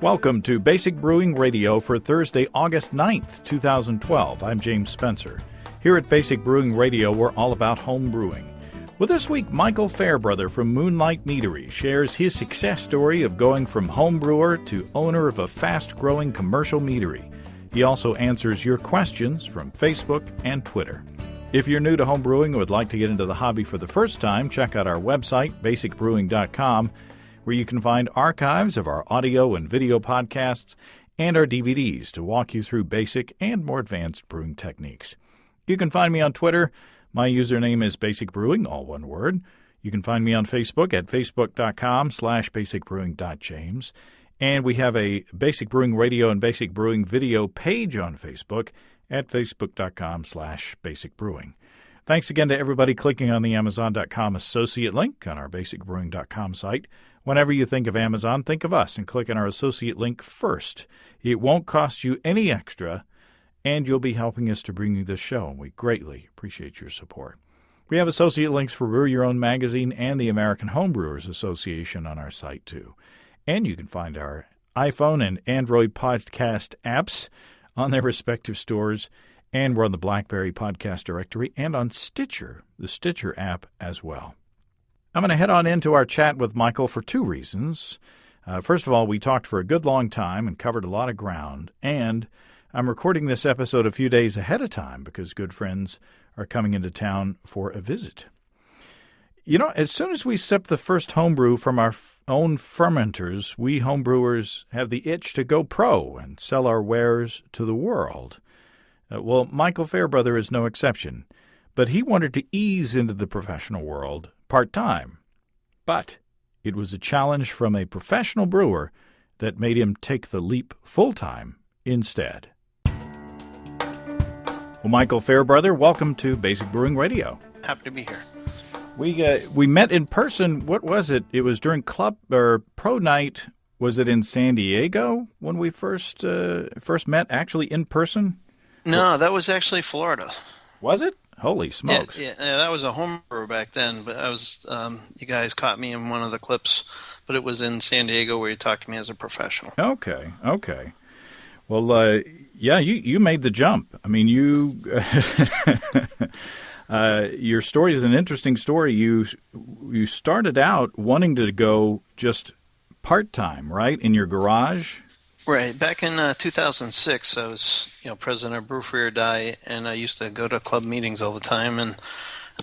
Welcome to Basic Brewing Radio for Thursday, August 9th, 2012. I'm James Spencer. Here at Basic Brewing Radio, we're all about home brewing. Well, this week, Michael Fairbrother from Moonlight Meadery shares his success story of going from home brewer to owner of a fast-growing commercial meadery. He also answers your questions from Facebook and Twitter. If you're new to home brewing and would like to get into the hobby for the first time, check out our website, basicbrewing.com, where you can find archives of our audio and video podcasts and our DVDs to walk you through basic and more advanced brewing techniques. You can find me on Twitter. My username is Basic Brewing, all one word. You can find me on Facebook at facebook.com/basicbrewing.james. And we have a Basic Brewing Radio and Basic Brewing video page on Facebook at facebook.com/basicbrewing. Thanks again to everybody clicking on the Amazon.com associate link on our basicbrewing.com site. Whenever you think of Amazon, think of us and click on our associate link first. It won't cost you any extra, and you'll be helping us to bring you this show, and we greatly appreciate your support. We have associate links for Brew Your Own Magazine and the American Homebrewers Association on our site, too. And you can find our iPhone and Android podcast apps on their respective stores, and we're on the BlackBerry Podcast Directory and on Stitcher, the Stitcher app as well. I'm going to head on into our chat with Michael for two reasons. First of all, we talked for a good long time and covered a lot of ground, and I'm recording this episode a few days ahead of time because good friends are coming into town for a visit. You know, as soon as we sip the first homebrew from our own fermenters, we homebrewers have the itch to go pro and sell our wares to the world. Well, Michael Fairbrother is no exception, but he wanted to ease into the professional world part-time. But it was a challenge from a professional brewer that made him take the leap full-time instead. Well, Michael Fairbrother, welcome to Basic Brewing Radio. Happy to be here. We met in person. What was it? It was during club or pro night. Was it in San Diego when we first met? Actually, in person? No, that was actually Florida. Was it? Holy smokes! Yeah, that was a home brewer back then. But I was, you guys caught me in one of the clips. But it was in San Diego where you talked to me as a professional. Okay. Well, yeah, you made the jump. I mean, you. Your story is an interesting story. You started out wanting to go just part-time, right, in your garage? Right. Back in 2006, I was president of Brew for Your Die, and I used to go to club meetings all the time, and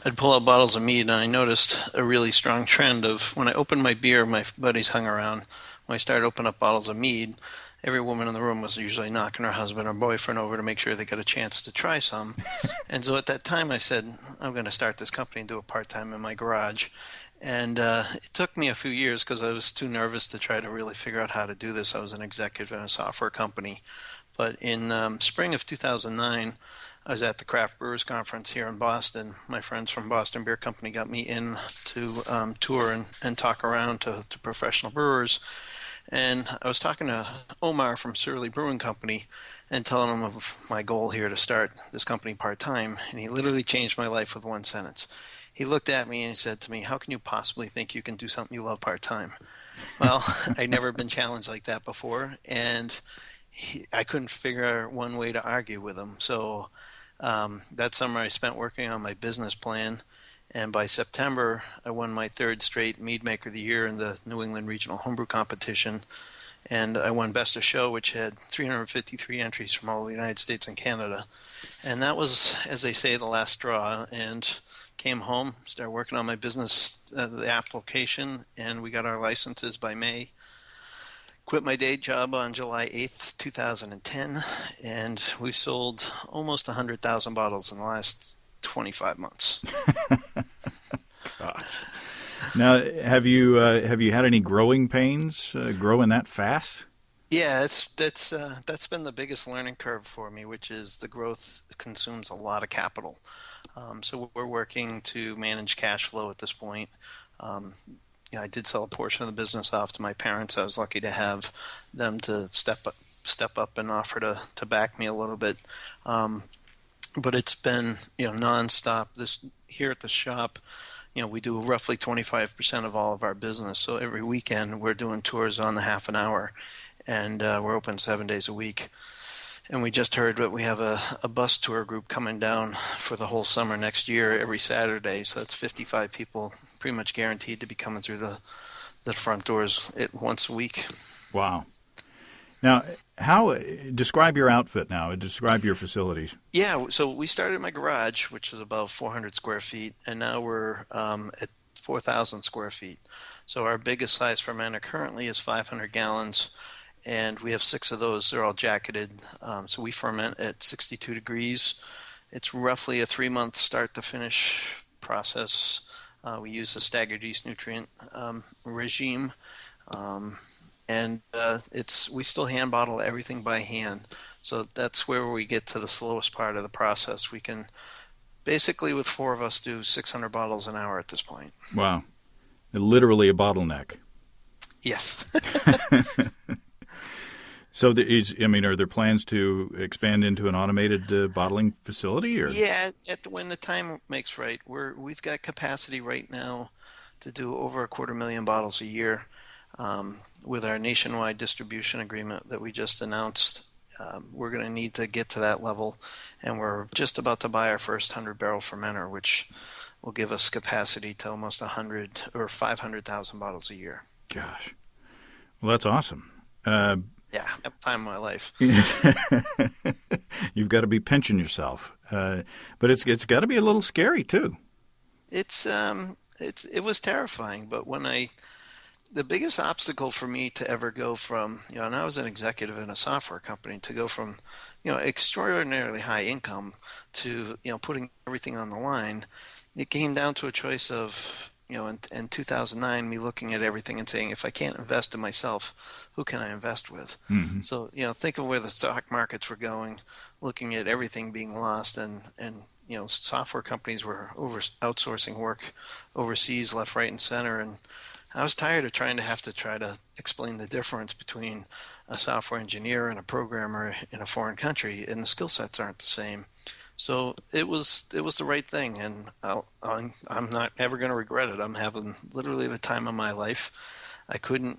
I'd pull out bottles of mead, and I noticed a really strong trend of when I opened my beer, my buddies hung around. When I started opening up bottles of mead, every woman in the room was usually knocking her husband or boyfriend over to make sure they got a chance to try some. And so at that time I said, I'm going to start this company and do it part-time in my garage. And it took me a few years because I was too nervous to try to really figure out how to do this. I was an executive in a software company. But in spring of 2009, I was at the Craft Brewers Conference here in Boston. My friends from Boston Beer Company got me in to tour and talk around to professional brewers. And I was talking to Omar from Surly Brewing Company and telling him of my goal here to start this company part-time. And he literally changed my life with one sentence. He looked at me and he said to me, how can you possibly think you can do something you love part-time? Well, I'd never been challenged like that before. And I couldn't figure out one way to argue with him. So that summer I spent working on my business plan. And by September, I won my third straight Mead Maker of the Year in the New England Regional Homebrew Competition. And I won Best of Show, which had 353 entries from all the United States and Canada. And that was, as they say, the last straw. And came home, started working on my business, the application, and we got our licenses by May. Quit my day job on July 8th, 2010, and we sold almost 100,000 bottles in the last 25 months. Gosh. Now, have you had any growing pains growing that fast? Yeah, that's been the biggest learning curve for me, which is the growth consumes a lot of capital. So we're working to manage cash flow at this point. I did sell a portion of the business off to my parents. I was lucky to have them to step up and offer to back me a little bit. But it's been nonstop. Here at the shop, we do roughly 25% of all of our business. So every weekend we're doing tours on the half an hour. and we're open 7 days a week. And we just heard that we have a bus tour group coming down for the whole summer next year every Saturday. So that's 55 people pretty much guaranteed to be coming through the front doors once a week. Wow. Now, how describe your outfit now? Describe your facilities. Yeah, so we started in my garage, which is about 400 square feet, and now we're at 4,000 square feet. So our biggest size fermenter currently is 500 gallons, and we have six of those. They're all jacketed. So we ferment at 62 degrees. It's roughly a 3-month start to finish process. We use a staggered yeast nutrient regime. And we still hand bottle everything by hand. So that's where we get to the slowest part of the process. We can basically, with four of us, do 600 bottles an hour at this point. Wow. Literally a bottleneck. Yes. So, are there plans to expand into an automated bottling facility? Or? Yeah, when the time makes right. We've got capacity right now to do over 250,000 bottles a year. With our nationwide distribution agreement that we just announced, we're going to need to get to that level, and we're just about to buy our first 100-barrel fermenter, which will give us capacity to almost 100 or 500,000 bottles a year. Gosh, well, that's awesome. Yeah, at time of my life. You've got to be pinching yourself, but it's got to be a little scary too. It was terrifying, but the biggest obstacle for me to ever go from, and I was an executive in a software company, to go from, extraordinarily high income to, putting everything on the line, it came down to a choice of, in 2009, me looking at everything and saying, if I can't invest in myself, who can I invest with? Mm-hmm. So, think of where the stock markets were going, looking at everything being lost, and software companies were outsourcing work overseas, left, right, and center, and I was tired of trying to explain the difference between a software engineer and a programmer in a foreign country, and the skill sets aren't the same. So it was the right thing, and I'm not ever going to regret it. I'm having literally the time of my life. I couldn't,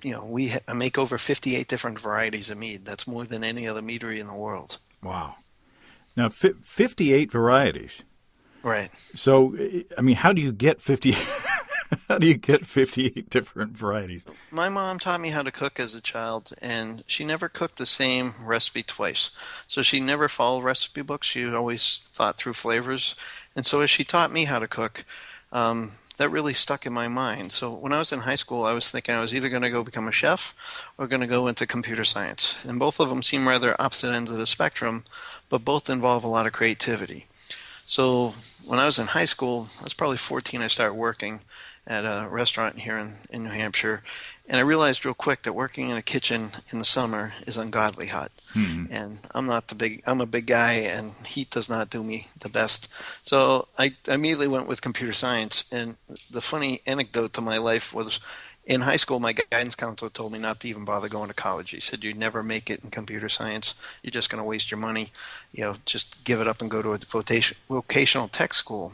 I make over 58 different varieties of mead. That's more than any other meadery in the world. Wow. Now, 58 varieties. Right. So, how do you get 50? How do you get 58 different varieties? My mom taught me how to cook as a child, and she never cooked the same recipe twice. So she never followed recipe books. She always thought through flavors. And so as she taught me how to cook, that really stuck in my mind. So when I was in high school, I was thinking I was either going to go become a chef or going to go into computer science. And both of them seem rather opposite ends of the spectrum, but both involve a lot of creativity. So when I was in high school, I was probably 14, I started working at a restaurant here in New Hampshire, and I realized real quick that working in a kitchen in the summer is ungodly hot. Mm-hmm. And I'm a big guy, and heat does not do me the best. So I immediately went with computer science, and the funny anecdote to my life was, in high school, my guidance counselor told me not to even bother going to college. He said, you'd never make it in computer science. You're just going to waste your money. Just give it up and go to a vocational tech school.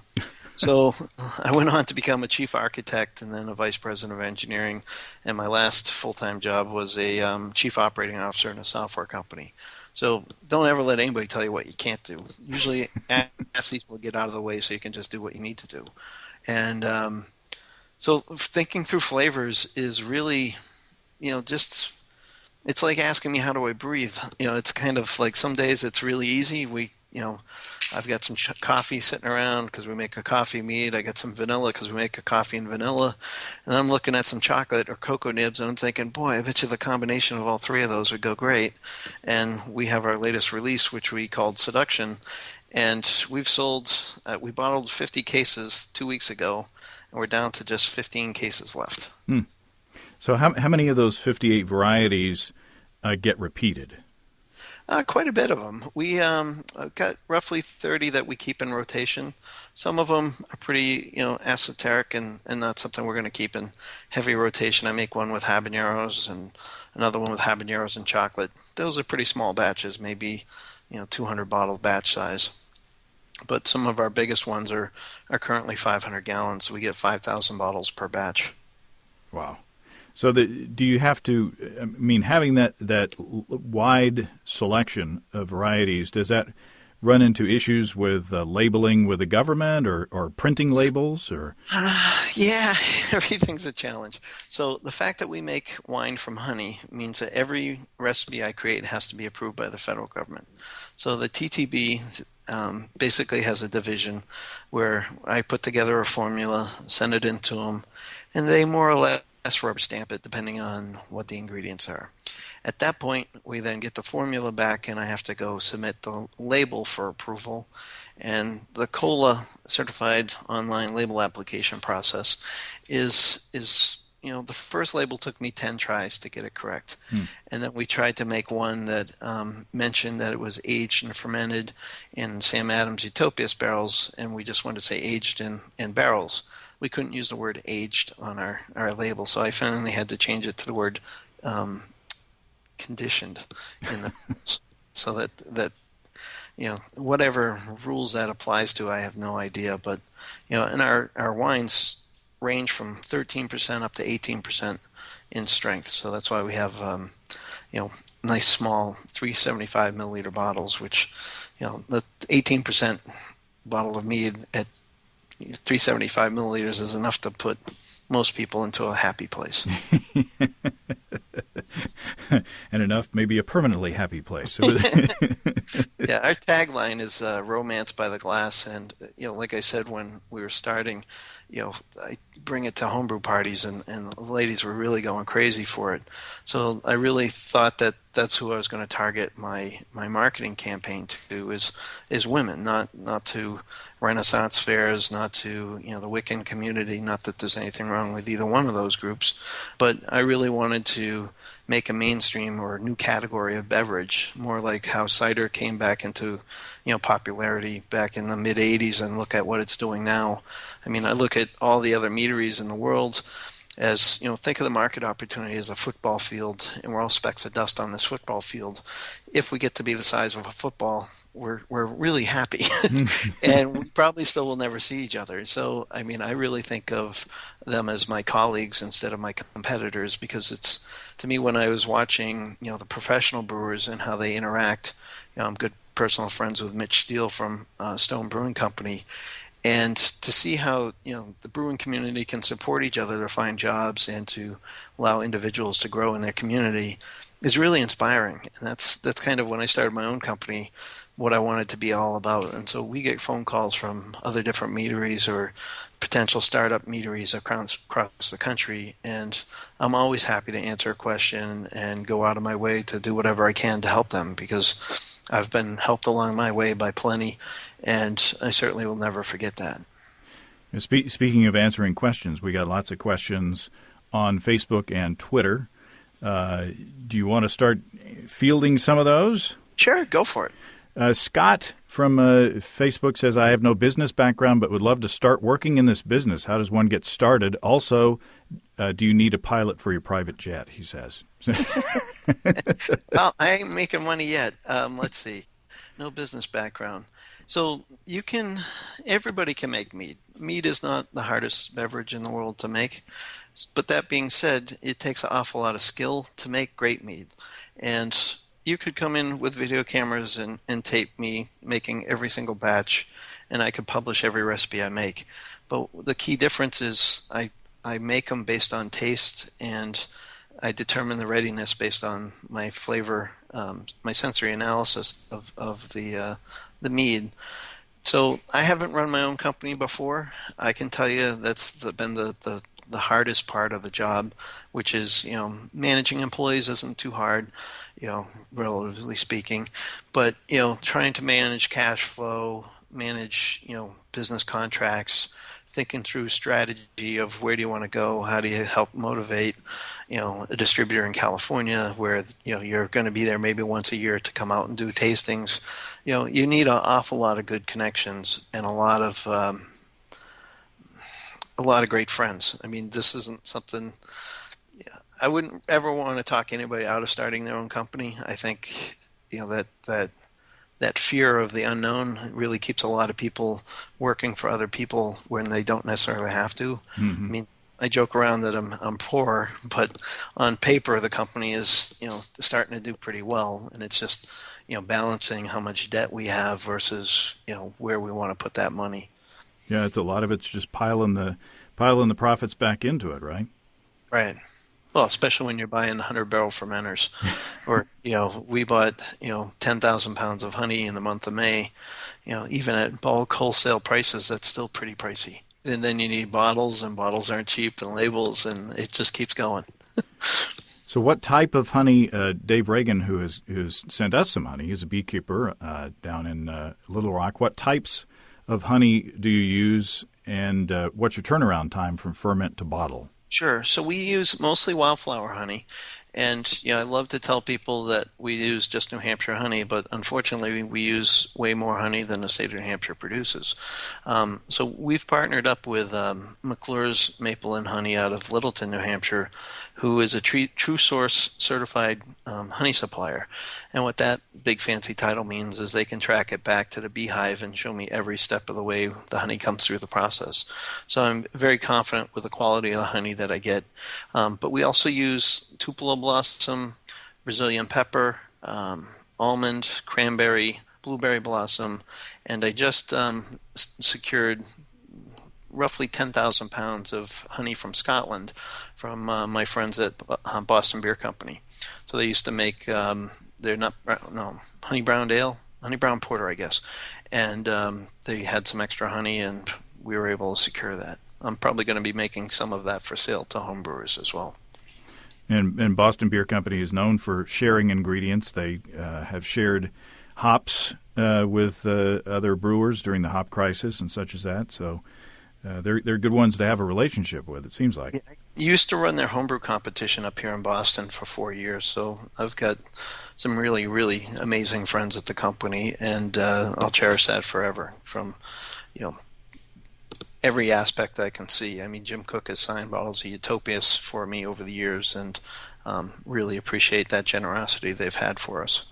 So I went on to become a chief architect and then a vice president of engineering. And my last full-time job was a chief operating officer in a software company. So don't ever let anybody tell you what you can't do. Usually ask these people to get out of the way so you can just do what you need to do. And so thinking through flavors is really, it's like asking me, how do I breathe? It's kind of like some days it's really easy. I've got some coffee sitting around because we make a coffee mead. I got some vanilla because we make a coffee and vanilla. And I'm looking at some chocolate or cocoa nibs, and I'm thinking, boy, I bet you the combination of all three of those would go great. And we have our latest release, which we called Seduction. And we bottled 50 cases 2 weeks ago, and we're down to just 15 cases left. So how many of those 58 varieties get repeated? Quite a bit of them. We got roughly 30 that we keep in rotation. Some of them are pretty, esoteric and not something we're going to keep in heavy rotation. I make one with habaneros and another one with habaneros and chocolate. Those are pretty small batches, maybe 200 bottle batch size. But some of our biggest ones are currently 500 gallons. So we get 5,000 bottles per batch. Wow. So do you have to, I mean, having that wide selection of varieties, does that run into issues with labeling with the government or printing labels? Yeah, everything's a challenge. So the fact that we make wine from honey means that every recipe I create has to be approved by the federal government. So the TTB basically has a division where I put together a formula, send it into them, and they more or less rubber stamp it depending on what the ingredients are. At that point, we then get the formula back, and I have to go submit the label for approval. And the COLA certified online label application process is the first label took me 10 tries to get it correct. And then we tried to make one that mentioned that it was aged and fermented in Sam Adams Utopias barrels, and we just wanted to say aged in barrels. We couldn't use the word aged on our label, so I finally had to change it to the word conditioned in the so that whatever rules that applies to, I have no idea. But and our wines range from 13% up to 18% in strength, so that's why we have nice small 375 milliliter bottles, which the 18% bottle of mead at 375 milliliters is enough to put most people into a happy place. And enough, maybe a permanently happy place. Yeah, our tagline is romance by the glass. And, like I said, when we were starting, I bring it to homebrew parties, and the ladies were really going crazy for it. So I really thought that that's who I was going to target my marketing campaign to is women, not to Renaissance fairs, not to the Wiccan community. Not that there's anything wrong with either one of those groups, but I really wanted to make a mainstream or a new category of beverage, more like how cider came back into popularity back in the mid 80s, and look at what it's doing now. I mean, I look at all the other meaderies in the world as, think of the market opportunity as a football field, and we're all specks of dust on this football field. If we get to be the size of a football, we're really happy. And we probably still will never see each other. So, I mean, I really think of them as my colleagues instead of my competitors, because it's, to me, when I was watching, the professional brewers and how they interact, I'm good personal friends with Mitch Steele from Stone Brewing Company. And to see how the brewing community can support each other to find jobs and to allow individuals to grow in their community is really inspiring. And that's kind of when I started my own company, what I wanted to be all about. And so we get phone calls from other different meaderies or potential startup meaderies across the country, and I'm always happy to answer a question and go out of my way to do whatever I can to help them, because I've been helped along my way by plenty, and I certainly will never forget that. Speaking of answering questions, we got lots of questions on Facebook and Twitter. Do you want to start fielding some of those? Sure, go for it. Scott from Facebook says, I have no business background but would love to start working in this business. How does one get started? Also, do you need a pilot for your private jet, he says. Well, I ain't making money yet. Let's see. No business background. So everybody can make mead. Mead is not the hardest beverage in the world to make. But that being said, it takes an awful lot of skill to make great mead. And you could come in with video cameras and tape me making every single batch, and I could publish every recipe I make. But the key difference is I make them based on taste, and I determine the readiness based on my flavor, my sensory analysis of the mead. So I haven't run my own company before. I can tell you that's been the hardest part of the job, which is, managing employees isn't too hard, relatively speaking, but, trying to manage cash flow, manage, business contracts, thinking through strategy of where do you want to go, how do you help motivate, a distributor in California where, you're going to be there maybe once a year to come out and do tastings. You need an awful lot of good connections and a lot of great friends. I mean, this isn't something I wouldn't ever want to talk anybody out of starting their own company. I think that fear of the unknown really keeps a lot of people working for other people when they don't necessarily have to. Mm-hmm. I mean, I joke around that I'm poor, but on paper the company is starting to do pretty well, and it's just balancing how much debt we have versus where we want to put that money. Yeah, it's a lot of it's just piling the profits back into it, right? Right. Well, especially when you're buying 100-barrel fermenters, or we bought 10,000 pounds of honey in the month of May. Even at bulk wholesale prices, that's still pretty pricey. And then you need bottles, and bottles aren't cheap, and labels, and it just keeps going. So, what type of honey? Dave Reagan, who's sent us some honey, he's a beekeeper down in Little Rock. What types of honey do you use, and what's your turnaround time from ferment to bottle? Sure. So we use mostly wildflower honey. And I love to tell people that we use just New Hampshire honey, but unfortunately we use way more honey than the state of New Hampshire produces. So we've partnered up with McClure's Maple and Honey out of Littleton, New Hampshire, who is a True Source certified honey supplier. And what that big fancy title means is they can track it back to the beehive and show me every step of the way the honey comes through the process. So I'm very confident with the quality of the honey that I get. But we also use Tupelo blossom, Brazilian pepper, almond, cranberry, blueberry blossom, and I just secured roughly 10,000 pounds of honey from Scotland from my friends at Boston Beer Company. So they used to make honey brown ale, honey brown porter, I guess, and they had some extra honey, and we were able to secure that. I'm probably going to be making some of that for sale to home brewers as well. And Boston Beer Company is known for sharing ingredients. They have shared hops with other brewers during the hop crisis and such as that. So they're good ones to have a relationship with, it seems like. I used to run their homebrew competition up here in Boston for 4 years, so I've got some really, really amazing friends at the company, and I'll cherish that forever from, every aspect I can see. I mean, Jim Cook has signed bottles of Utopias for me over the years, and really appreciate that generosity they've had for us.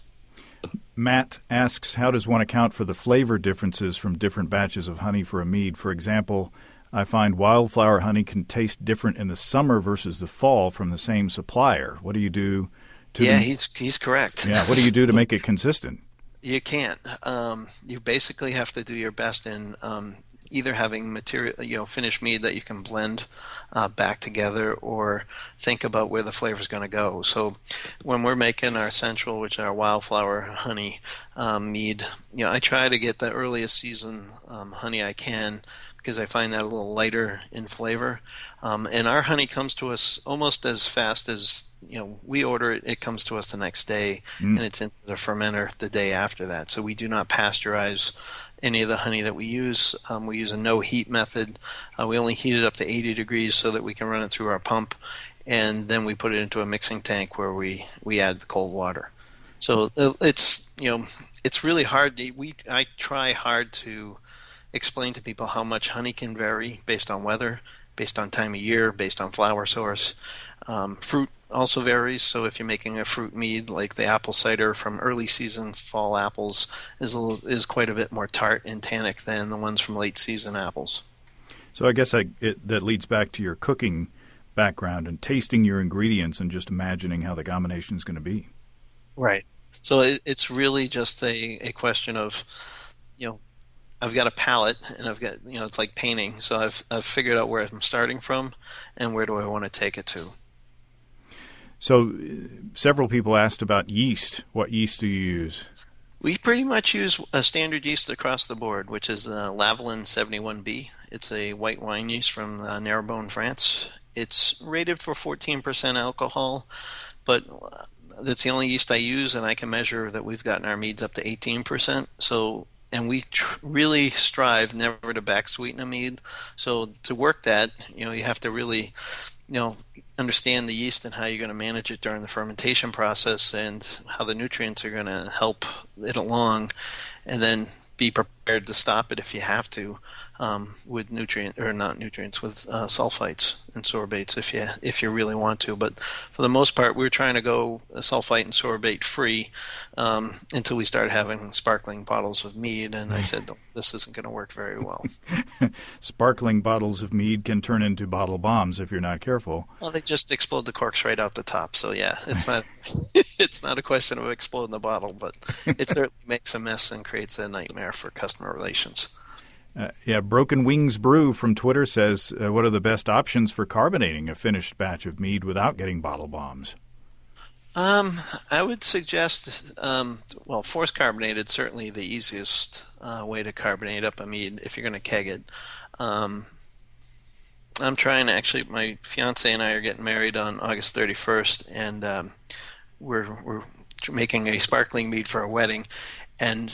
Matt asks, how does one account for the flavor differences from different batches of honey for a mead? For example, I find wildflower honey can taste different in the summer versus the fall from the same supplier. What do you do to... Yeah, he's correct. Yeah, what do you do to make it consistent? You can't. You basically have to do your best in either having material, finished mead that you can blend back together, or think about where the flavor is going to go. So when we're making our Central, which is our wildflower honey mead, I try to get the earliest season honey I can, because I find that a little lighter in flavor. And our honey comes to us almost as fast as we order it. It comes to us the next day, and it's into the fermenter the day after that. So we do not pasteurize any of the honey that we use. We use a no heat method. We only heat it up to 80 degrees so that we can run it through our pump, and then we put it into a mixing tank where we add the cold water. So it's really hard. I try hard to explain to people how much honey can vary based on weather, based on time of year, based on flower source. Fruit also varies. So if you're making a fruit mead, like the apple cider from early season fall apples is quite a bit more tart and tannic than the ones from late season apples. So I guess that leads back to your cooking background and tasting your ingredients and just imagining how the combination is going to be. Right. So it's really just a question of, I've got a palette, and I've got, it's like painting. So I've figured out where I'm starting from and where do I want to take it to. So several people asked about yeast. What yeast do you use? We pretty much use a standard yeast across the board, which is Lavalin 71B. It's a white wine yeast from Narbonne, France. It's rated for 14% alcohol, but that's the only yeast I use, and I can measure that we've gotten our meads up to 18%. So, and we really strive never to back sweeten a mead. So to work that, you have to really, understand the yeast and how you're going to manage it during the fermentation process and how the nutrients are going to help it along, and then be to stop it if you have to, with sulfites and sorbates if you really want to. But for the most part, we're trying to go sulfite and sorbate free until we started having sparkling bottles of mead, and I said, this isn't going to work very well. Sparkling bottles of mead can turn into bottle bombs if you're not careful. Well, they just explode the corks right out the top. So yeah, it's not it's not a question of exploding the bottle, but it certainly makes a mess and creates a nightmare for customer relations. Broken Wings Brew from Twitter says, what are the best options for carbonating a finished batch of mead without getting bottle bombs? I would suggest, force carbonated certainly the easiest way to carbonate up a mead if you're going to keg it. I'm trying to actually. My fiance and I are getting married on August 31st, and we're making a sparkling mead for our wedding. And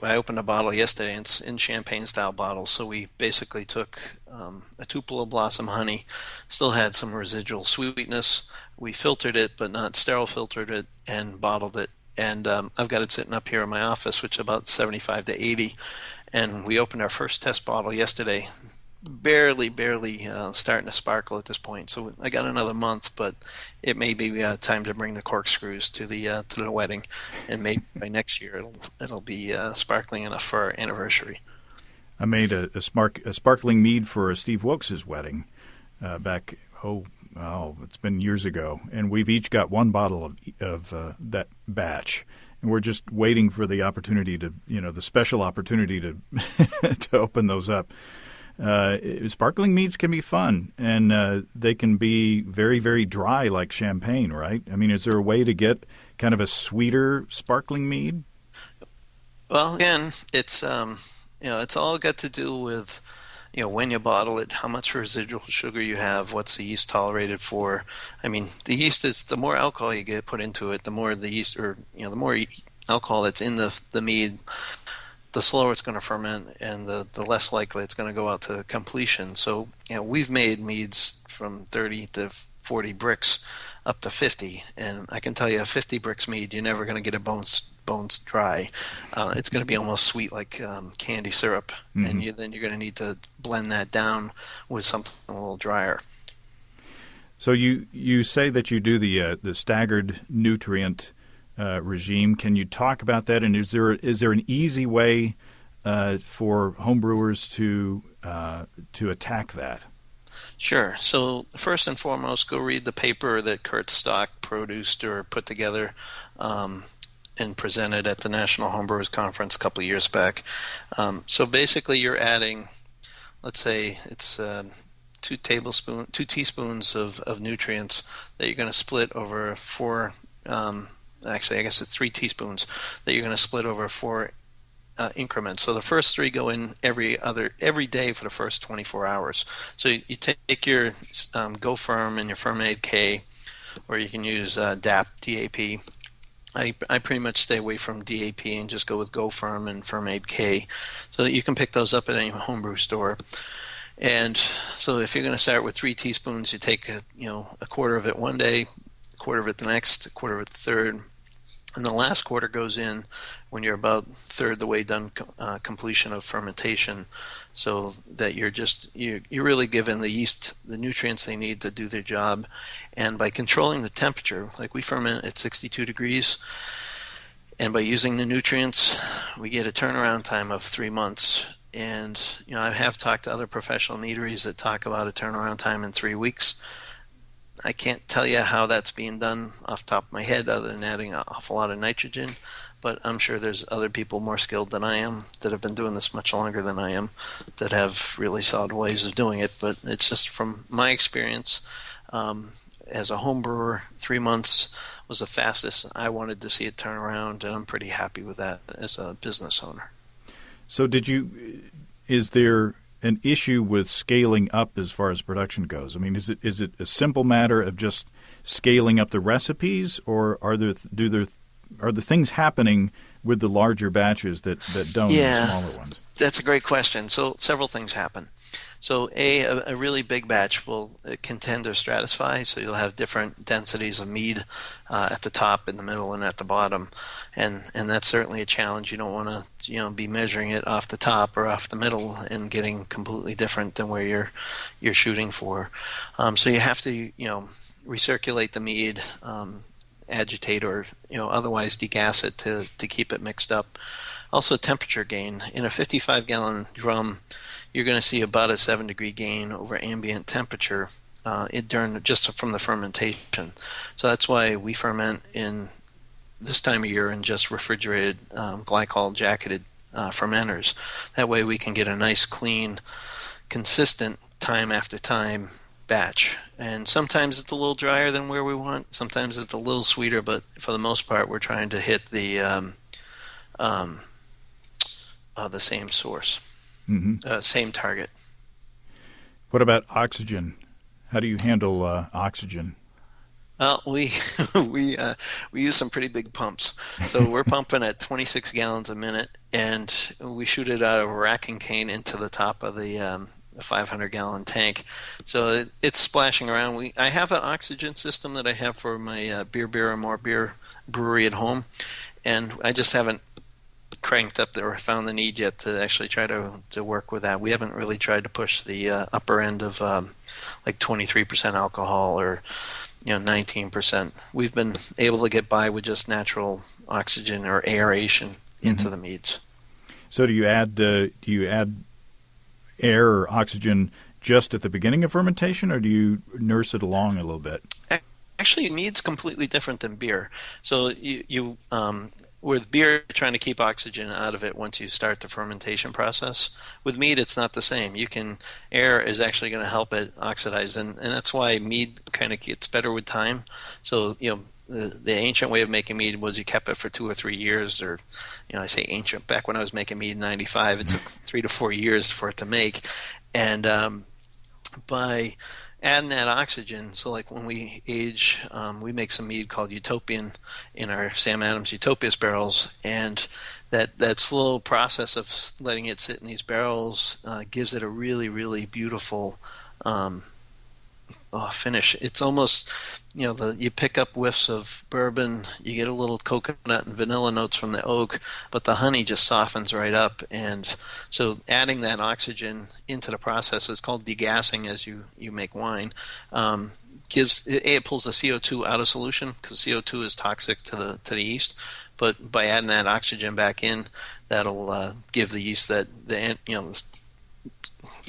I opened a bottle yesterday, and it's in champagne-style bottles. So we basically took a Tupelo Blossom honey, still had some residual sweetness. We filtered it, but not sterile filtered it, and bottled it. And I've got it sitting up here in my office, which is about 75 to 80. And we opened our first test bottle yesterday. Barely starting to sparkle at this point. So I got another month, but it may be time to bring the corkscrews to the wedding, and maybe by next year it'll be sparkling enough for our anniversary. I made a sparkling mead for Steve Wilkes' wedding back. It's been years ago, and we've each got one bottle of that batch. And we're just waiting for the opportunity the special opportunity to to open those up. Sparkling meads can be fun, and they can be very, very dry like champagne, right? I mean, is there a way to get kind of a sweeter sparkling mead? Well, again, it's it's all got to do with when you bottle it, how much residual sugar you have, what's the yeast tolerated for. I mean, the yeast is, the more alcohol you get put into it, the more the yeast, or the more alcohol that's in the mead, the slower it's going to ferment, and the less likely it's going to go out to completion. So, we've made meads from 30 to 40 bricks up to 50, and I can tell you a 50 bricks mead, you're never going to get a bones dry. It's going to be almost sweet like candy syrup, and then you're going to need to blend that down with something a little drier. So you say that you do the staggered nutrient regime. Can you talk about that? And is there an easy way for homebrewers to attack that? Sure. So first and foremost, go read the paper that Kurt Stock produced or put together and presented at the National Homebrewers Conference a couple of years back. So basically, you're adding, let's say it's 2 teaspoons of nutrients that you're going to split over 4. Actually, I guess it's 3 teaspoons that you're going to split over 4 increments. So the first 3 go in every day for the first 24 hours. So you take your Go Firm and your Fermaid K, or you can use DAP. I pretty much stay away from DAP and just go with Go Firm and Fermaid K. So you can pick those up at any homebrew store. And so if you're going to start with 3 teaspoons, you take a quarter of it one day, a quarter of it the next, a quarter of it the third. And the last quarter goes in when you're about third the way done completion of fermentation, so that you're really giving the yeast the nutrients they need to do their job. And by controlling the temperature, like we ferment at 62 degrees, and by using the nutrients, we get a turnaround time of 3 months. And I have talked to other professional meaderies that talk about a turnaround time in 3 weeks. I can't tell you how that's being done off the top of my head other than adding an awful lot of nitrogen, but I'm sure there's other people more skilled than I am that have been doing this much longer than I am that have really solid ways of doing it. But it's just from my experience as a home brewer, 3 months was the fastest I wanted to see it turn around, and I'm pretty happy with that as a business owner. So is there an issue with scaling up as far as production goes? I mean, is it a simple matter of just scaling up the recipes, or are the things happening with the larger batches that don't in the smaller ones? That's a great question. So several things happen. So a really big batch will can tend to stratify, so you'll have different densities of mead at the top, in the middle, and at the bottom, and that's certainly a challenge. You don't want to be measuring it off the top or off the middle and getting completely different than where you're shooting for. So you have to recirculate the mead, agitate or otherwise degas it to keep it mixed up. Also, temperature gain in a 55-gallon drum. You're going to see about a 7-degree gain over ambient temperature during just from the fermentation. So that's why we ferment in this time of year in just refrigerated glycol jacketed fermenters. That way we can get a nice, clean, consistent time after time batch. And sometimes it's a little drier than where we want. Sometimes it's a little sweeter, but for the most part, we're trying to hit the same source. Same target. What about oxygen? How do you handle oxygen? We we use some pretty big pumps. So we're pumping at 26 gallons a minute, and we shoot it out of a racking cane into the top of the 500-gallon tank. So it's splashing around. I have an oxygen system that I have for my beer and more beer brewery at home, and I just haven't cranked up or found the need yet to actually try to work with that. We haven't really tried to push the upper end of like 23% alcohol or 19%. We've been able to get by with just natural oxygen or aeration into the meads. So do you add air or oxygen just at the beginning of fermentation, or do you nurse it along a little bit? Actually, mead's completely different than beer. So you with beer, you're trying to keep oxygen out of it once you start the fermentation process. With mead, it's not the same. Air is actually going to help it oxidize, and that's why mead kind of gets better with time. So, the ancient way of making mead was you kept it for 2 or 3 years, or, I say ancient. Back when I was making mead in '95, it took 3 to 4 years for it to make. And by adding that oxygen, so like when we age, we make some mead called Utopian in our Sam Adams Utopias barrels, and that slow process of letting it sit in these barrels gives it a really, really beautiful finish. It's almost, you pick up whiffs of bourbon, you get a little coconut and vanilla notes from the oak, but the honey just softens right up. And so adding that oxygen into the process is called degassing as you make wine. It pulls the CO2 out of solution because CO2 is toxic to the yeast. But by adding that oxygen back in, that'll give the yeast the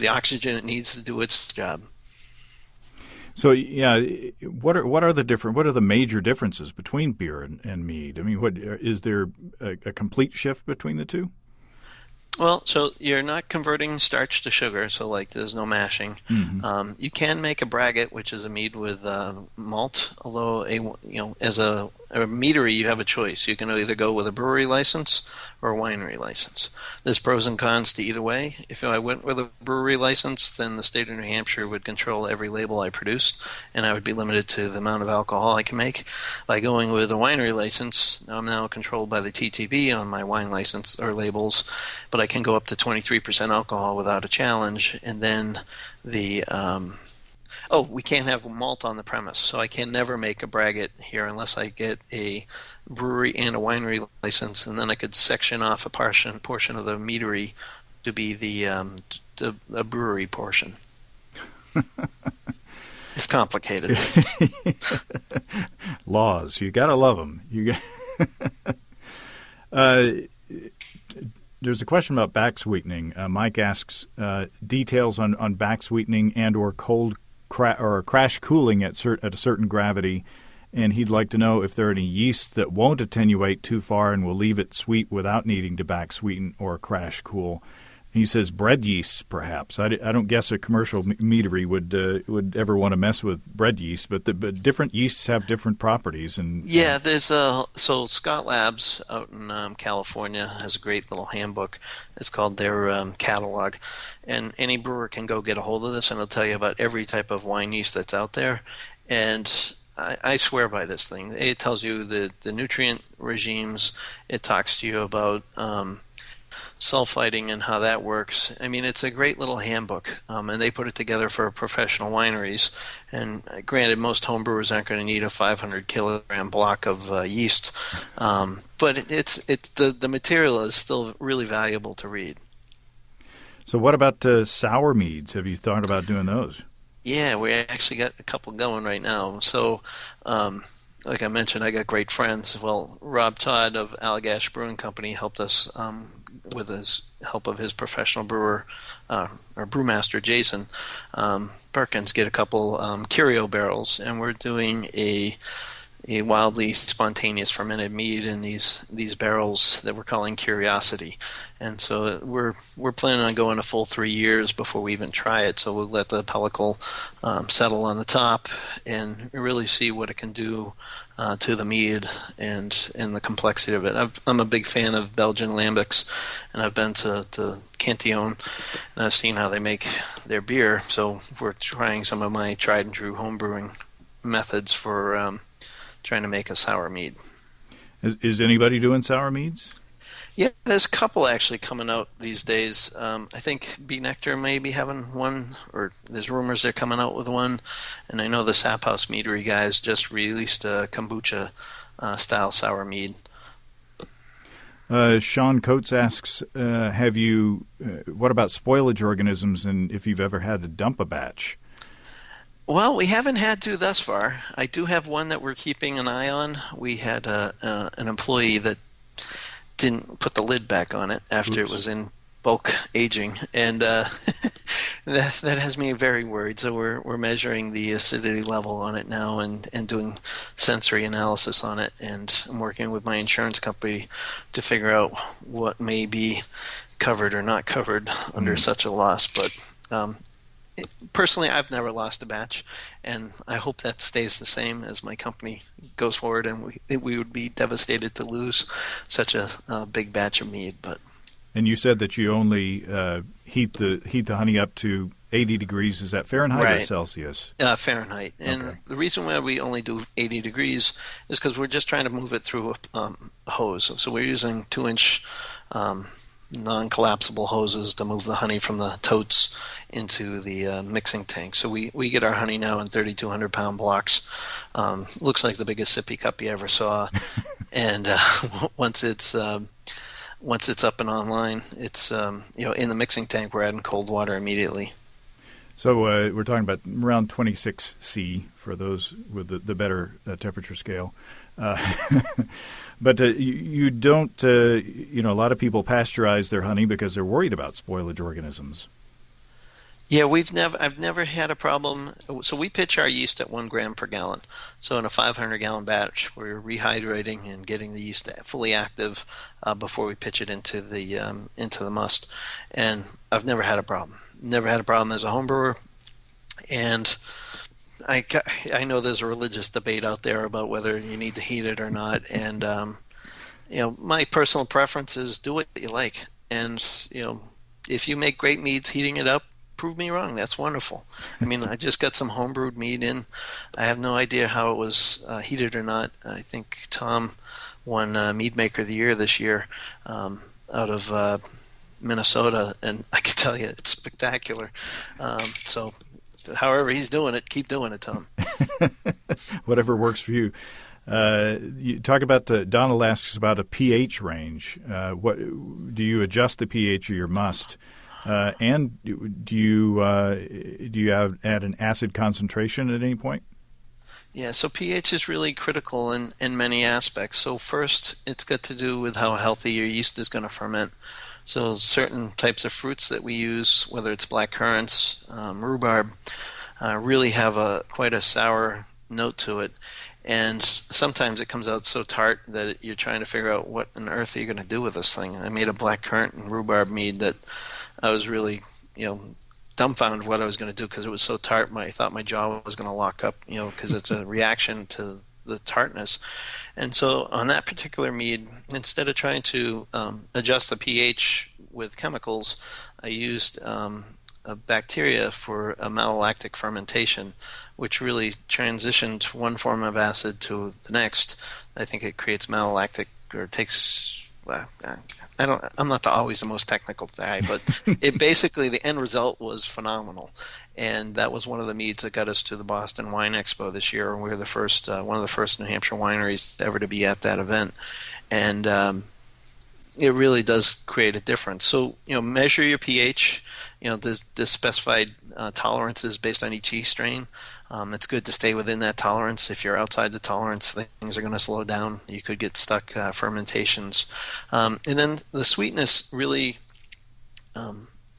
oxygen it needs to do its job. So what are the major differences between beer and mead? I mean, is there a complete shift between the two? Well, so you're not converting starch to sugar, so like there's no mashing. You can make a braggot, which is a mead with malt. Although as a meadery, you have a choice. You can either go with a brewery license or a winery license. There's pros and cons to either way. If I went with a brewery license, then the state of New Hampshire would control every label I produced, and I would be limited to the amount of alcohol I can make. By going with a winery license, I'm now controlled by the TTB on my wine license or labels, but I can go up to 23% alcohol without a challenge, and then we can't have malt on the premise, so I can never make a braggot here unless I get a brewery and a winery license, and then I could section off a portion of the meadery to be the brewery portion. It's complicated. Laws, you gotta love them. There's a question about back sweetening. Mike asks details on back sweetening and or cold or crash cooling at a certain gravity, and he'd like to know if there are any yeasts that won't attenuate too far and will leave it sweet without needing to back sweeten or crash cool. He says bread yeasts, perhaps. I don't guess a commercial meadery would ever want to mess with bread yeast, but different yeasts have different properties. And there's so Scott Labs out in California has a great little handbook. It's called their catalog, and any brewer can go get a hold of this, and it'll tell you about every type of wine yeast that's out there. And I swear by this thing. It tells you the nutrient regimes. It talks to you about sulfiting and how that works. I mean, it's a great little handbook, and they put it together for professional wineries. And granted, most homebrewers aren't going to need a 500 kilogram block of yeast, but the material is still really valuable to read. So what about sour meads? Have you thought about doing those? Yeah, we actually got a couple going right now. So, like I mentioned, I got great friends. Well, Rob Todd of Allagash Brewing Company helped us with his help of his professional brewer, or brewmaster Jason Perkins, get a couple curio barrels, and we're doing a wildly spontaneous fermented mead in these barrels that we're calling Curiosity. And so we're planning on going a full 3 years before we even try it. So we'll let the pellicle settle on the top and really see what it can do to the mead and the complexity of it. I'm a big fan of Belgian lambics, and I've been to Cantillon, and I've seen how they make their beer. So we're trying some of my tried and true homebrewing methods for trying to make a sour mead. Is anybody doing sour meads? Yeah, there's a couple actually coming out these days. I think Bee Nectar may be having one, or there's rumors they're coming out with one. And I know the Sap House Meadery guys just released a kombucha style sour mead. Sean Coates asks, what about spoilage organisms, and if you've ever had to dump a batch? Well, we haven't had to thus far. I do have one that we're keeping an eye on. We had an employee that didn't put the lid back on it after Oops. It was in bulk aging, and that has me very worried. So we're measuring the acidity level on it now and doing sensory analysis on it, and I'm working with my insurance company to figure out what may be covered or not covered under such a loss. But personally, I've never lost a batch, and I hope that stays the same as my company goes forward, and we would be devastated to lose such a big batch of mead. And you said that you only heat the honey up to 80 degrees. Is that Fahrenheit Right. or Celsius? Fahrenheit. And Okay. the reason why we only do 80 degrees is because we're just trying to move it through a hose. So we're using 2-inch non-collapsible hoses to move the honey from the totes into the mixing tank. So we get our honey now in 3,200-pound blocks. Looks like the biggest sippy cup you ever saw. And once it's up and online, it's in the mixing tank. We're adding cold water immediately. So we're talking about around 26 C for those with the better temperature scale. But you don't, a lot of people pasteurize their honey because they're worried about spoilage organisms. Yeah, I've never had a problem. So we pitch our yeast at 1 gram per gallon. So in a 500-gallon batch, we're rehydrating and getting the yeast fully active before we pitch it into the must. And I've never had a problem. Never had a problem as a home brewer. And I know there's a religious debate out there about whether you need to heat it or not. And my personal preference is do what you like. And if you make great meads heating it up, prove me wrong. That's wonderful. I mean, I just got some homebrewed mead in. I have no idea how it was heated or not. I think Tom won Mead Maker of the Year this year out of Minnesota, and I can tell you it's spectacular. So however he's doing it, keep doing it, Tom. Whatever works for you. You talk about Donald asks about a pH range. What do you adjust the pH of your must? And do you add an acid concentration at any point? Yeah, so pH is really critical in many aspects. So first, it's got to do with how healthy your yeast is going to ferment. So certain types of fruits that we use, whether it's black currants, rhubarb, really have quite a sour note to it. And sometimes it comes out so tart that you're trying to figure out what on earth are you going to do with this thing. I made a black currant and rhubarb mead that I was really, dumbfounded what I was going to do because it was so tart. I thought my jaw was going to lock up, because it's a reaction to the tartness. And so on that particular mead, instead of trying to adjust the pH with chemicals, I used a bacteria for a malolactic fermentation, which really transitioned one form of acid to the next. I think it creates malolactic, or takes well, I'm not always the most technical guy, but it basically, the end result was phenomenal, and that was one of the meads that got us to the Boston Wine Expo this year. And we were the first, one of the first New Hampshire wineries ever to be at that event, and it really does create a difference. So, measure your pH. There's specified tolerances based on each yeast strain. It's good to stay within that tolerance. If you're outside the tolerance, things are going to slow down. You could get stuck fermentations. And then the sweetness really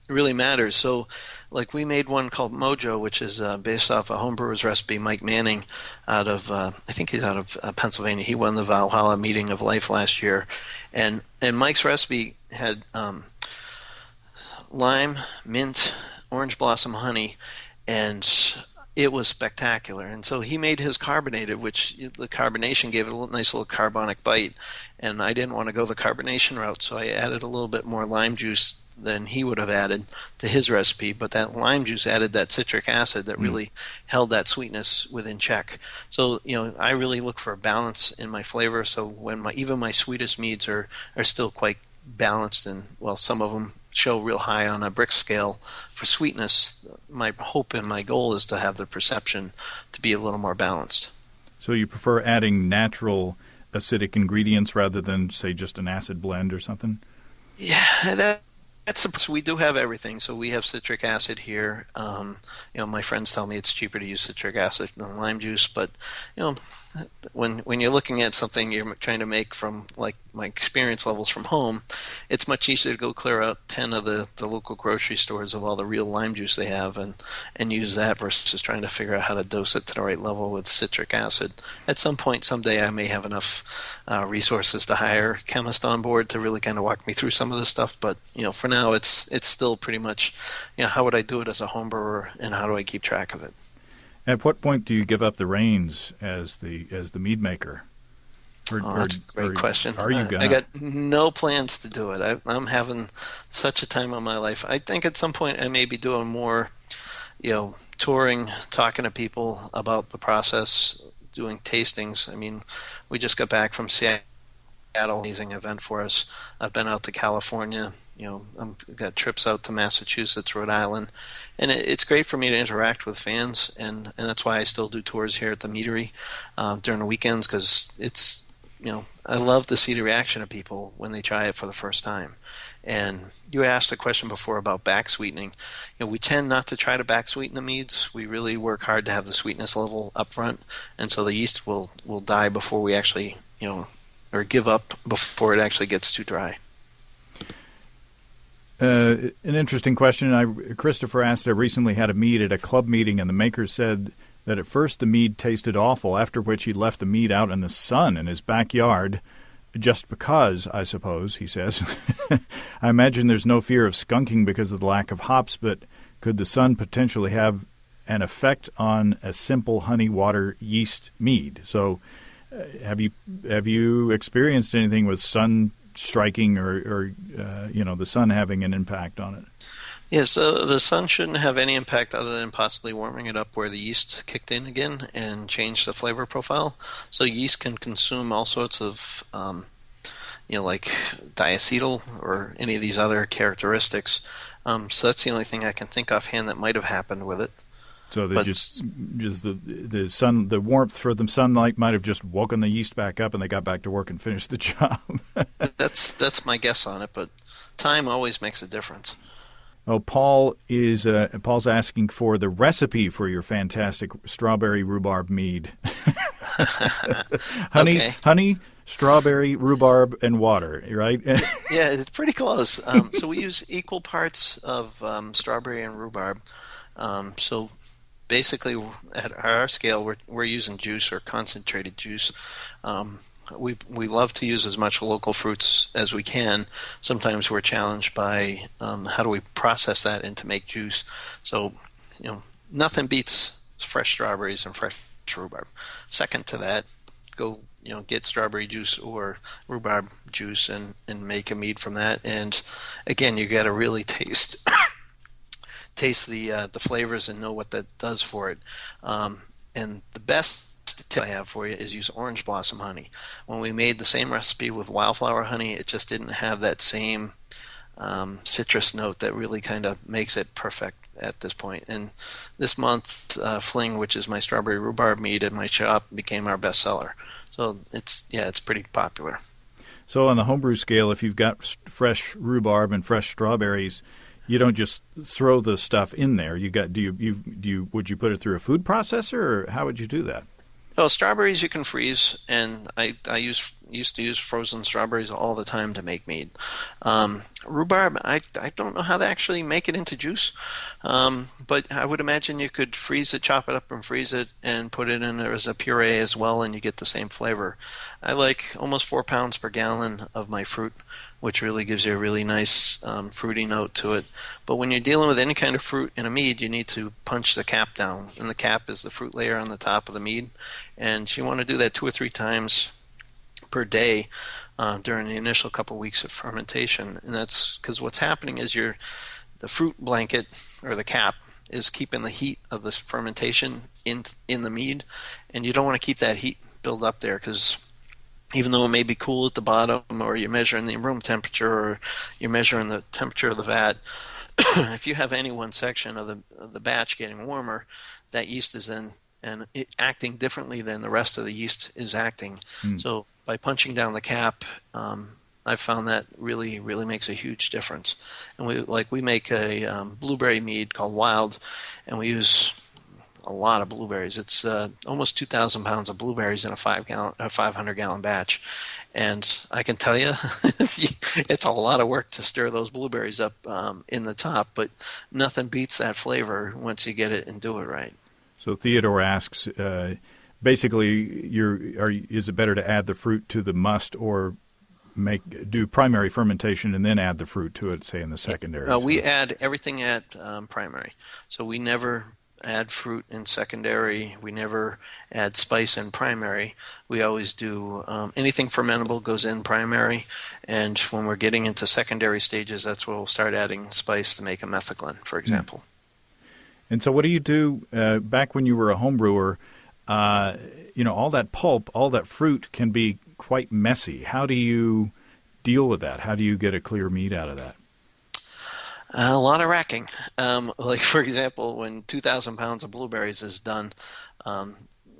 matters. So, like, we made one called Mojo, which is based off a homebrewer's recipe. Mike Manning, out of I think he's out of Pennsylvania. He won the Valhalla Meeting of Life last year, and Mike's recipe had lime, mint, orange blossom honey, and it was spectacular. And so he made his carbonated, which the carbonation gave it a nice little carbonic bite. And I didn't want to go the carbonation route, so I added a little bit more lime juice than he would have added to his recipe. But that lime juice added that citric acid that really held that sweetness within check. So, I really look for a balance in my flavor. So when even my sweetest meads are still quite balanced, and some of them show real high on a brick scale for sweetness. My hope and my goal is to have the perception to be a little more balanced. So you prefer adding natural acidic ingredients rather than, say, just an acid blend or something? Yeah, we do have everything. So we have citric acid here. My friends tell me it's cheaper to use citric acid than lime juice, but when you're looking at something you're trying to make from, like, my experience levels from home, it's much easier to go clear out 10 of the local grocery stores of all the real lime juice they have and use that versus trying to figure out how to dose it to the right level with citric acid. At some point, someday, I may have enough resources to hire a chemist on board to really kind of walk me through some of this stuff. But for now, it's still pretty much, how would I do it as a home brewer, and how do I keep track of it? At what point do you give up the reins as the mead maker? That's a great question. Are you gonna? I got no plans to do it. I'm having such a time of my life. I think at some point I may be doing more, touring, talking to people about the process, doing tastings. I mean, we just got back from Seattle. Amazing event for us. I've been out to California. I've got trips out to Massachusetts, Rhode Island, and it's great for me to interact with fans, and that's why I still do tours here at the Meadery during the weekends, because it's, I love to see the reaction of people when they try it for the first time. And you asked a question before about back sweetening. We tend not to try to back sweeten the meads. We really work hard to have the sweetness level up front, and so the yeast will die before we actually, or give up before it actually gets too dry. An interesting question. Christopher asked, I recently had a mead at a club meeting, and the maker said that at first the mead tasted awful, after which he left the mead out in the sun in his backyard, just because, I suppose, he says. I imagine there's no fear of skunking because of the lack of hops, but could the sun potentially have an effect on a simple honey water yeast mead? So have you experienced anything with sun striking or the sun having an impact on it? Yeah, so the sun shouldn't have any impact other than possibly warming it up where the yeast kicked in again and changed the flavor profile. So yeast can consume all sorts of, like diacetyl or any of these other characteristics. So that's the only thing I can think offhand that might have happened with it. So they just the sun, the warmth for the sunlight might have just woken the yeast back up, and they got back to work and finished the job. That's my guess on it, but time always makes a difference. Oh, Paul's asking for the recipe for your fantastic strawberry rhubarb mead. Honey, strawberry, rhubarb, and water. Right? Yeah, it's pretty close. So we use equal parts of strawberry and rhubarb. So basically, at our scale, we're using juice or concentrated juice. We love to use as much local fruits as we can. Sometimes we're challenged by how do we process that and to make juice. So, nothing beats fresh strawberries and fresh rhubarb. Second to that, go get strawberry juice or rhubarb juice and make a mead from that. And again, you got to really taste the flavors and know what that does for it. And the best last tip I have for you is use orange blossom honey. When we made the same recipe with wildflower honey, it just didn't have that same citrus note that really kind of makes it perfect at this point. And this month, Fling, which is my strawberry rhubarb mead at my shop, became our bestseller. So it's pretty popular. So on the homebrew scale, if you've got fresh rhubarb and fresh strawberries, you don't just throw the stuff in there. Would you put it through a food processor, or how would you do that? Well, strawberries you can freeze, and I used to use frozen strawberries all the time to make mead. Rhubarb, I don't know how to actually make it into juice, but I would imagine you could freeze it, chop it up and freeze it, and put it in there as a puree as well, and you get the same flavor. I like almost 4 pounds per gallon of my fruit, which really gives you a really nice fruity note to it. But when you're dealing with any kind of fruit in a mead, you need to punch the cap down, and the cap is the fruit layer on the top of the mead. And you want to do that 2 or 3 times per day during the initial couple weeks of fermentation. And that's because what's happening is the fruit blanket or the cap is keeping the heat of this fermentation in the mead, and you don't want to keep that heat build up there, because even though it may be cool at the bottom, or you're measuring the room temperature, or you're measuring the temperature of the vat, if you have any one section of the batch getting warmer, that yeast is in and acting differently than the rest of the yeast is acting. So by punching down the cap, I've found that really, really makes a huge difference. And we make a blueberry mead called Wild, and we use a lot of blueberries. It's almost 2,000 pounds of blueberries in a 500-gallon batch. And I can tell you, it's a lot of work to stir those blueberries up in the top, but nothing beats that flavor once you get it and do it right. So Theodore asks, basically, is it better to add the fruit to the must, or do primary fermentation and then add the fruit to it, say in the secondary? We add everything at primary. So we never add fruit in secondary. We never add spice in primary. We always do anything fermentable goes in primary, and when we're getting into secondary stages, that's where we'll start adding spice to make a metheglin, for example. And so what do you do back when you were a home brewer? All that pulp, all that fruit can be quite messy. How do you deal with that? How do you get a clear mead out of that? A lot of racking. Like, for example, when 2,000 pounds of blueberries is done,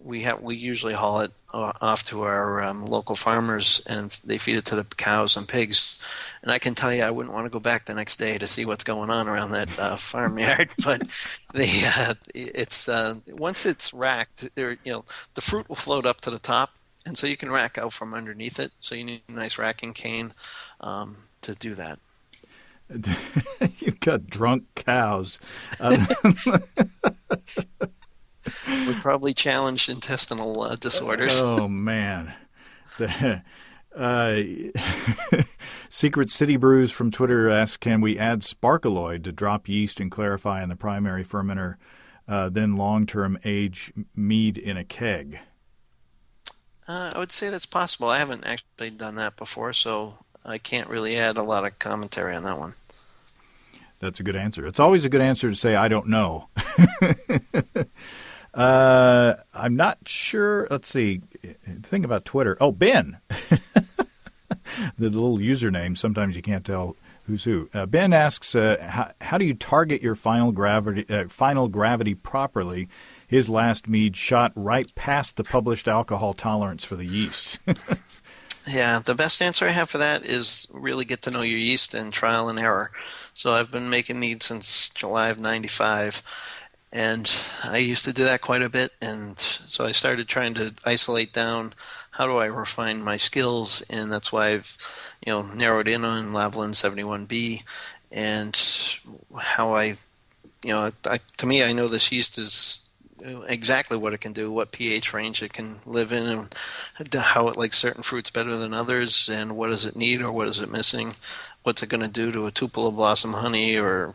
we usually haul it off to our local farmers, and they feed it to the cows and pigs. And I can tell you, I wouldn't want to go back the next day to see what's going on around that farmyard. But it's once it's racked, the fruit will float up to the top, and so you can rack out from underneath it. So you need a nice racking cane to do that. You've got drunk cows. With probably challenged intestinal disorders. Oh, man. Secret City Brews from Twitter asks, can we add sparkaloid to drop yeast and clarify in the primary fermenter, then long-term age mead in a keg? I would say that's possible. I haven't actually done that before, so I can't really add a lot of commentary on that one. That's a good answer. It's always a good answer to say, I don't know. I'm not sure. Let's see. Think about Twitter. Oh, Ben. The little username. Sometimes you can't tell who's who. Ben asks, how do you target your final gravity properly? His last mead shot right past the published alcohol tolerance for the yeast. Yeah, the best answer I have for that is really get to know your yeast and trial and error. So I've been making mead since July of '95, and I used to do that quite a bit. And so I started trying to isolate down how do I refine my skills, and that's why I've narrowed in on Lavalin 71B and how to me, I know this yeast is exactly what it can do, what pH range it can live in, and how it likes certain fruits better than others, and what does it need or what is it missing, what's it going to do to a tupelo blossom honey, or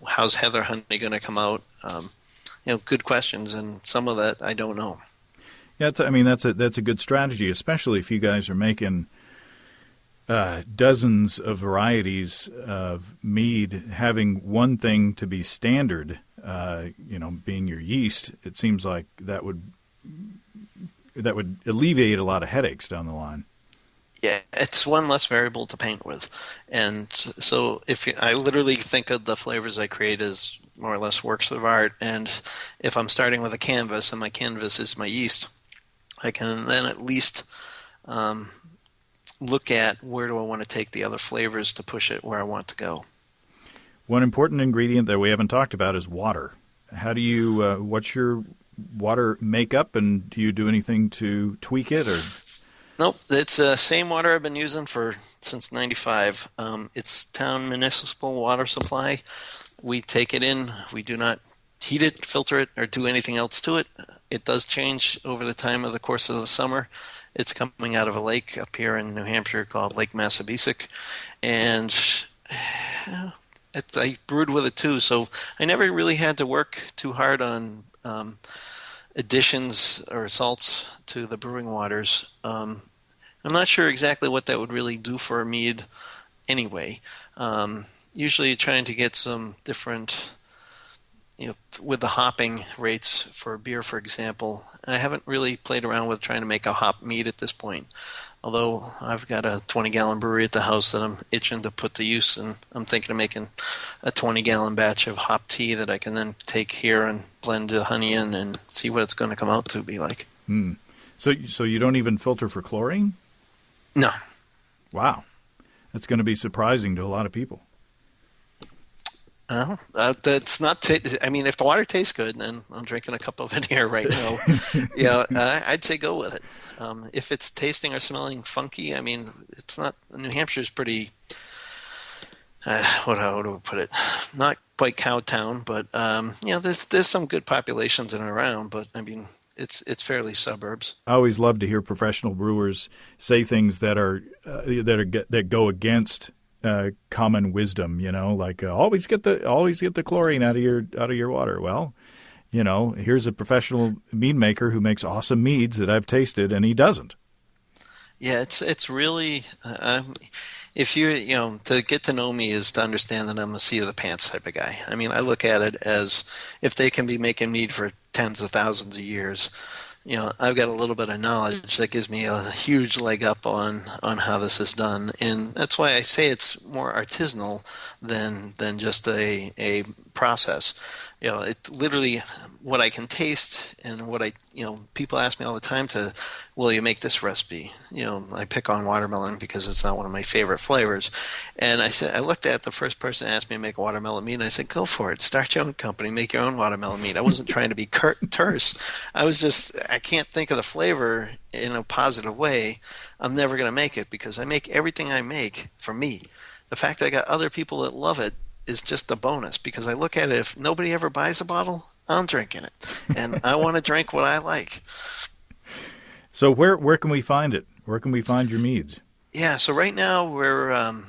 how's heather honey going to come out. Good questions, and some of that I don't know. Yeah, that's a good strategy, especially if you guys are making dozens of varieties of mead. Having one thing to be standard, being your yeast, it seems like that would that would alleviate a lot of headaches down the line. Yeah, it's one less variable to paint with. And so I literally think of the flavors I create as more or less works of art. And if I'm starting with a canvas and my canvas is my yeast, I can then at least look at where do I want to take the other flavors to push it where I want to go. One important ingredient that we haven't talked about is water. How do you, what's your water makeup, and do you do anything to tweak it? Or Nope, it's the same water I've been using since '95. It's town municipal water supply. We take it in. We do not heat it, filter it, or do anything else to it. It does change over the time of the course of the summer. It's coming out of a lake up here in New Hampshire called Lake Massabesic, and I brewed with it too, so I never really had to work too hard on additions or salts to the brewing waters. I'm not sure exactly what that would really do for a mead anyway. Usually trying to get some different, with the hopping rates for beer, for example. I haven't really played around with trying to make a hop mead at this point. Although I've got a 20-gallon brewery at the house that I'm itching to put to use, and I'm thinking of making a 20-gallon batch of hop tea that I can then take here and blend the honey in and see what it's going to come out to be like. So you don't even filter for chlorine? No. Wow. That's going to be surprising to a lot of people. That's not. I mean, if the water tastes good, and I'm drinking a cup of it here right now, I'd say go with it. If it's tasting or smelling funky, I mean, it's not. New Hampshire's pretty. How do I put it? Not quite cow town, but there's some good populations in and around. But I mean, it's fairly suburbs. I always love to hear professional brewers say things that that go against common wisdom, like always get the chlorine out of your water. Well, here's a professional mead maker who makes awesome meads that I've tasted, and he doesn't. Yeah, it's really if you to get to know me is to understand that I'm a seat of the pants type of guy. I mean, I look at it as if they can be making mead for tens of thousands of years. I've got a little bit of knowledge that gives me a huge leg up on how this is done, and that's why I say it's more artisanal than just a process. It literally what I can taste and what people ask me all the time will you make this recipe? I pick on watermelon because it's not one of my favorite flavors. And I looked at the first person that asked me to make watermelon mead, and I said, go for it. Start your own company, make your own watermelon mead. I wasn't trying to be terse. I can't think of the flavor in a positive way. I'm never going to make it because I make everything I make for me. The fact that I got other people that love it is just a bonus because I look at it, if nobody ever buys a bottle, I'm drinking it. And I want to drink what I like. So where can we find it? Where can we find your meads? Yeah, so right now we're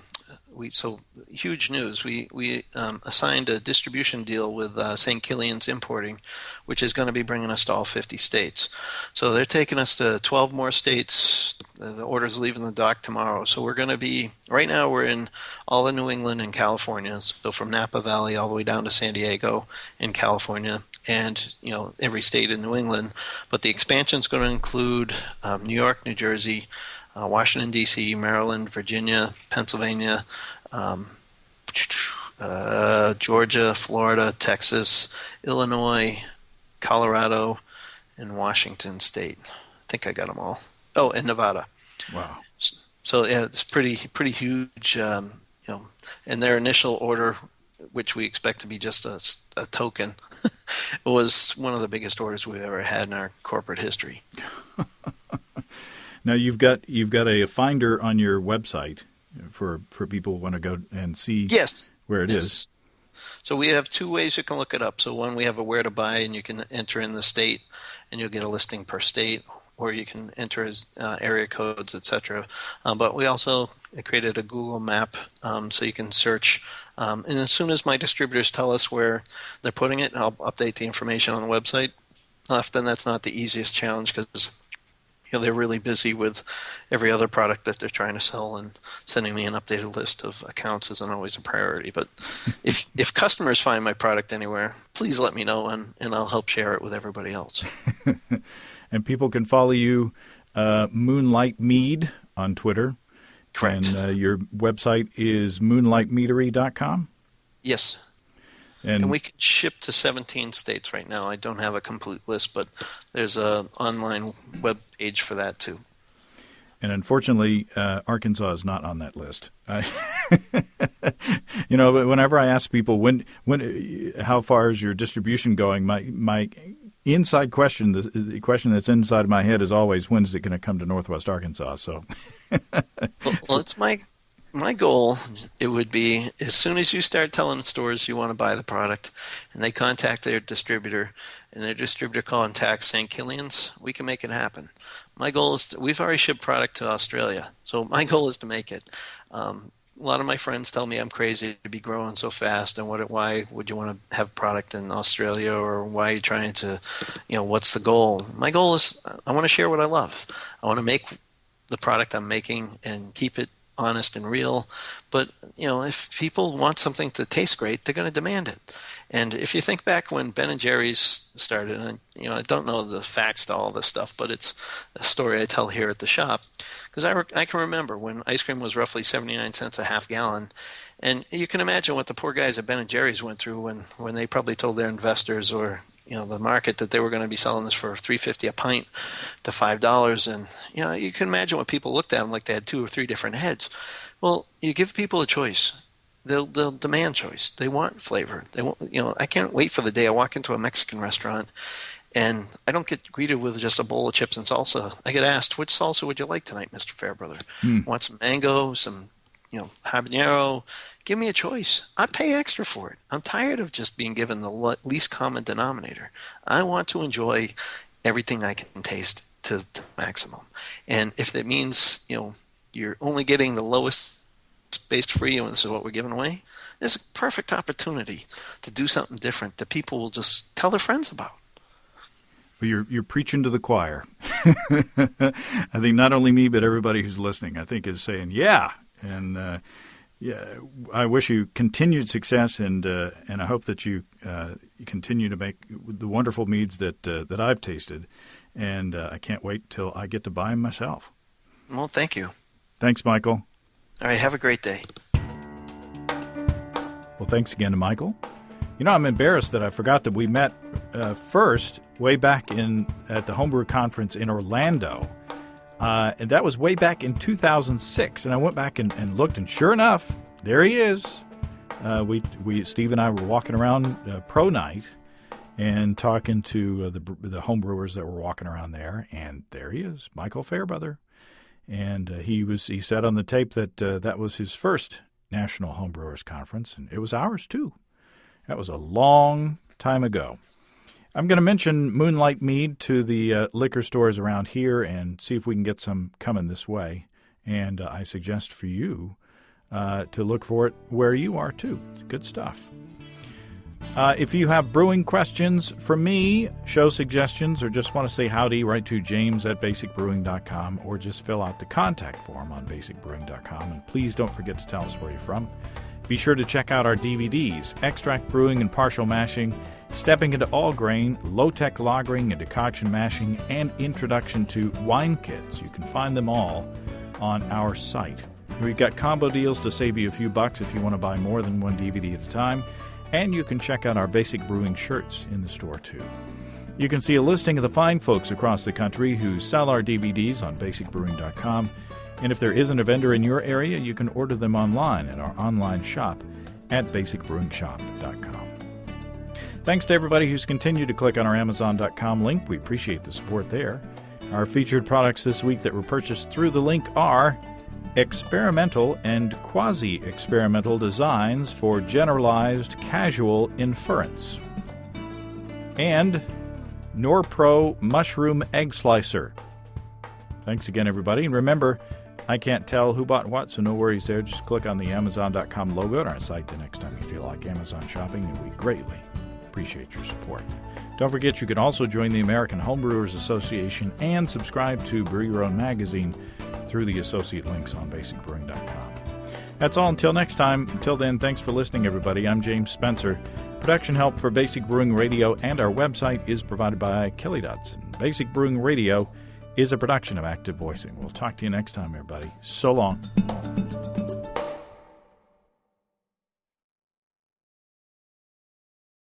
huge news. We assigned a distribution deal with St. Killian's Importing, which is going to be bringing us to all 50 states. So they're taking us to 12 more states. The order's leaving the dock tomorrow. So we're going to be, right now we're in all of New England and California. So from Napa Valley all the way down to San Diego in California and, every state in New England. But the expansion is going to include New York, New Jersey, Washington, D.C., Maryland, Virginia, Pennsylvania, Georgia, Florida, Texas, Illinois, Colorado, and Washington State. I think I got them all. Oh, and Nevada. Wow. So yeah, it's pretty huge. And their initial order, which we expect to be just a token, was one of the biggest orders we've ever had in our corporate history. Now you've got a finder on your website for people who want to go and see where it is. So we have two ways you can look it up. So one, we have a where to buy, and you can enter in the state, and you'll get a listing per state, or you can enter area codes, etc. But we also created a Google map, so you can search. And as soon as my distributors tell us where they're putting it, I'll update the information on the website. Often that's not the easiest challenge because they're really busy with every other product that they're trying to sell, and sending me an updated list of accounts isn't always a priority. But if customers find my product anywhere, please let me know, and I'll help share it with everybody else. And people can follow you, Moonlight Mead, on Twitter. Correct. And your website is moonlightmeadery.com? Yes. And we can ship to 17 states right now. I don't have a complete list, but there's an online web page for that too. And unfortunately, Arkansas is not on that list. Whenever I ask people how far is your distribution going, my inside question, the question that's inside my head is always, when is it going to come to Northwest Arkansas? So, well, it's my goal. It would be as soon as you start telling stores you want to buy the product, and they contact their distributor, and their distributor contacts St. Killian's, we can make it happen. My goal is we've already shipped product to Australia, so my goal is to make it. A lot of my friends tell me I'm crazy to be growing so fast, and why would you want to have product in Australia, or why are you trying to, what's the goal? My goal is I want to share what I love. I want to make the product I'm making and keep it honest and real. But, if people want something to taste great, they're going to demand it. And if you think back when Ben & Jerry's started, and I don't know the facts to all this stuff, but it's a story I tell here at the shop, because I can remember when ice cream was roughly 79 cents a half gallon, and you can imagine what the poor guys at Ben & Jerry's went through when they probably told their investors or the market that they were going to be selling this for $3.50 a pint to $5, and you can imagine what people looked at them like they had 2 or 3 different heads. Well, you give people a choice. They'll demand choice. They want flavor. They want, I can't wait for the day I walk into a Mexican restaurant and I don't get greeted with just a bowl of chips and salsa. I get asked, which salsa would you like tonight, Mr. Fairbrother? Want some mango, some, habanero? Give me a choice. I'd pay extra for it. I'm tired of just being given the least common denominator. I want to enjoy everything I can taste to the maximum. And if it means, you're only getting the lowest based free, and this is what we're giving away, there's a perfect opportunity to do something different that people will just tell their friends about. Well, you're preaching to the choir. I think not only me, but everybody who's listening, I think, is saying, yeah. And I wish you continued success, and I hope that you continue to make the wonderful meads that I've tasted. And I can't wait till I get to buy them myself. Well, thank you. Thanks, Michael. All right, have a great day. Well, thanks again to Michael. I'm embarrassed that I forgot that we met first way back at the Homebrew Conference in Orlando. And that was way back in 2006. And I went back and looked, and sure enough, there he is. Steve and I were walking around Pro Night and talking to the homebrewers that were walking around there. And there he is, Michael Fairbrother. And he said on the tape that that was his first National Homebrewers Conference, and it was ours too. That was a long time ago. I'm going to mention Moonlight Mead to the liquor stores around here and see if we can get some coming this way. And I suggest for you to look for it where you are too. Good stuff. If you have brewing questions for me, show suggestions, or just want to say howdy, write to james@basicbrewing.com, or just fill out the contact form on basicbrewing.com. And please don't forget to tell us where you're from. Be sure to check out our DVDs, Extract Brewing and Partial Mashing, Stepping into All Grain, Low-Tech Lagering and Decoction Mashing, and Introduction to Wine Kits. You can find them all on our site. We've got combo deals to save you a few bucks if you want to buy more than one DVD at a time. And you can check out our Basic Brewing shirts in the store, too. You can see a listing of the fine folks across the country who sell our DVDs on basicbrewing.com. And if there isn't a vendor in your area, you can order them online at our online shop at basicbrewingshop.com. Thanks to everybody who's continued to click on our Amazon.com link. We appreciate the support there. Our featured products this week that were purchased through the link are experimental and quasi-experimental designs for generalized casual inference, and Norpro Mushroom Egg Slicer. Thanks again, everybody. And remember, I can't tell who bought what, so no worries there. Just click on the Amazon.com logo on our site the next time you feel like Amazon shopping, and we greatly appreciate your support. Don't forget, you can also join the American Homebrewers Association and subscribe to Brew Your Own magazine through the associate links on basicbrewing.com. That's all until next time. Until then, thanks for listening, everybody. I'm James Spencer. Production help for Basic Brewing Radio and our website is provided by Kelly Dodson. Basic Brewing Radio is a production of Active Voicing. We'll talk to you next time, everybody. So long.